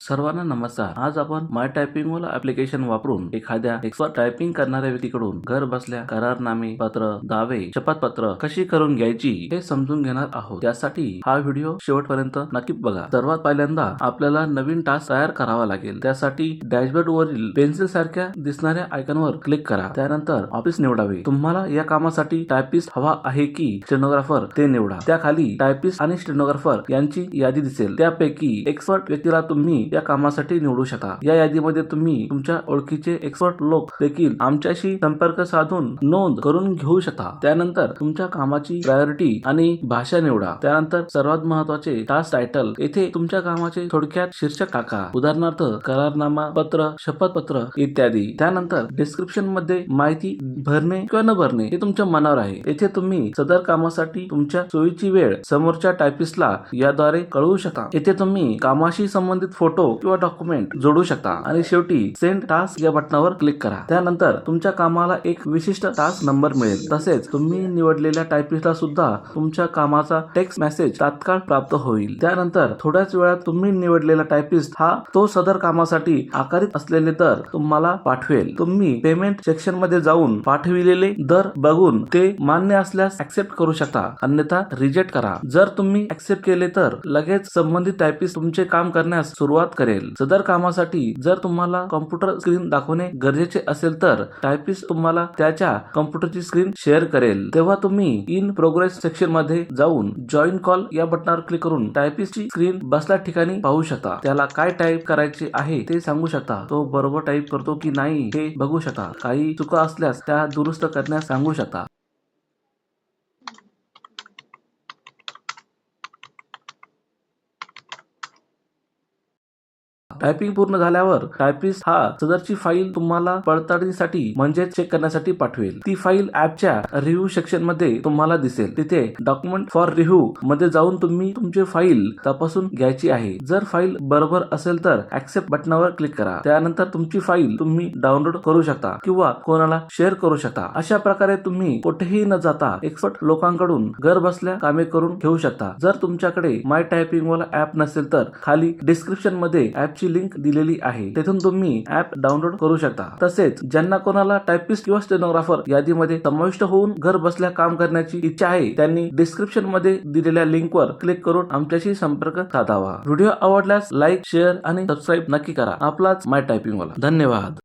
सर्वांना नमस्कार। आज आपण माय टायपिंग वाला ऍप्लिकेशन वापरून एखाद्या एक्सपर्ट टायपिंग करणाऱ्या व्यक्तीकडून घर बसल्या करारनामे, पत्र, दावे, शपथपत्र कशी करून घ्यायची हे समजून घेणार आहोत। त्यासाठी हा व्हिडिओ शेवटपर्यंत नक्की बघा। सर्वात पहिल्यांदा आपल्याला नवीन टास्क तयार करावा लागेल। त्यासाठी डॅशबोर्ड वरील पेन्सिल सारख्या दिसणाऱ्या आयकॉनवर क्लिक करा। त्यानंतर ऑफिस निवडावे। तुम्हाला या कामासाठी टायपिस्ट हवा आहे की स्टेनोग्राफर ते निवडा। त्याखाली टायपिस्ट आणि स्टेनोग्राफर यांची यादी दिसेल। त्यापैकी एक्सपर्ट व्यक्तीला तुम्ही या कामासाठी निवडू शकता। या यादीमध्ये तुम्ही तुमच्या ओळखीचे एक्सपर्ट लोक देखील आमच्याशी संपर्क साधून नोंद करून घेऊ शकता। त्यानंतर तुमच्या कामाची प्रायोरिटी आणि भाषा निवडा। त्यानंतर सर्वात महत्त्वाचे टास्क टायटल, येथे तुमच्या कामाचे थोडक्यात शीर्षक टाका, उदाहरणार्थ करारनामा, पत्र, शपथपत्र इत्यादी। त्यानंतर डिस्क्रिप्शन मध्ये माहिती भरणे किंवा न भरणे हे तुमच्या मनावर आहे। येथे तुम्ही सदर कामासाठी तुमच्या सोयीची वेळ समोरच्या टायपिस्टला याद्वारे कळवू शकता। येथे तुम्ही कामाशी संबंधित फोटो किंवा डॉक्युमेंट जोडू शकता आणि शेवटी सेंड टास्क या बटनावर क्लिक करा। त्यानंतर तुमच्या कामाला एक विशिष्ट टास्क नंबर मिळेल। तसेच तुम्ही निवडलेल्या टायपिस्टला सुद्धा तुमच्या कामाचा टेक्स्ट मेसेज तात्काळ प्राप्त होईल। त्यानंतर थोड्याच वेळात तुम्ही निवडलेला टायपिस्ट हा तो सदर कामासाठी आकारित असलेले दर तुम्हाला पाठवेल। तुम्ही पेमेंट सेक्शन मध्ये जाऊन पाठविलेले दर बघून ते मान्य असल्यास ऍक्सेप्ट करू शकता, अन्यथा रिजेक्ट करा। जर तुम्ही ऍक्सेप्ट केले तर लगेच संबंधित टायपिस्ट तुमचे काम करण्यास सुरुवात करेल। सदर कामासाठी जर तुम्हाला कॉम्प्युटर स्क्रीन दाखवणे गरजेचे असेल तर टायपिस्ट तुम्हाला त्याच्या कॉम्प्युटरची स्क्रीन शेअर करेल। तेव्हा तुम्ही इन प्रोग्रेस सेक्शन मध्ये जाऊन जॉइन कॉल या बटनावर क्लिक करून टायपिस्टची स्क्रीन बसल्या ठिकाणी पाहू शकता। त्याला काय टाईप करायचे आहे ते सांगू शकता, तो बरोबर टाईप करतो की नाही हे बघू शकता। काही चुका असल्यास त्या दुरुस्त करण्यास सांगू शकता। टायपिंग पूर्ण झाल्यावर टायपिस्ट हा सदरची फाईल तुम्हाला पडताळणीसाठी म्हणजे चेक करण्यासाठी पाठवेल। ती फाईल ऍपच्या रिव्ह्यू सेक्शन मध्ये तुम्हाला दिसेल। तिथे डॉक्युमेंट फॉर रिव्ह्यू मध्ये जाऊन तुम्ही तुमची फाईल तपासून घ्यायची आहे। जर फाईल बरोबर असेल तर ऍक्सेप्ट बटनावर क्लिक करा। त्यानंतर तुमची फाईल तुम्ही डाउनलोड करू शकता किंवा कोणाला शेअर करू शकता। अशा प्रकारे तुम्ही कुठेही न जाता एक्सपर्ट लोकांकडून घर बसल्या कामे करून घेऊ शकता। जर तुमच्याकडे माय टायपिंग वाला ऍप नसेल तर खाली डिस्क्रिप्शन मध्ये ऍपची लिंक दिलेली आहे, तेथून तुम्ही ऍप डाउनलोड करू शकता। तसेच ज्यांना कोणाला टायपिस्ट किंवा स्टेनोग्राफर यादीमध्ये समाविष्ट होऊन घर बसल्या काम करण्याची इच्छा आहे त्यांनी डिस्क्रिप्शन मध्ये दिलेल्या लिंकवर क्लिक करून आमच्याशी संपर्क साधावा। व्हिडिओ आवडल्यास लाईक, शेअर आणि सबस्क्राईब नक्की करा। आपलाच माय टायपिंग वाला। धन्यवाद।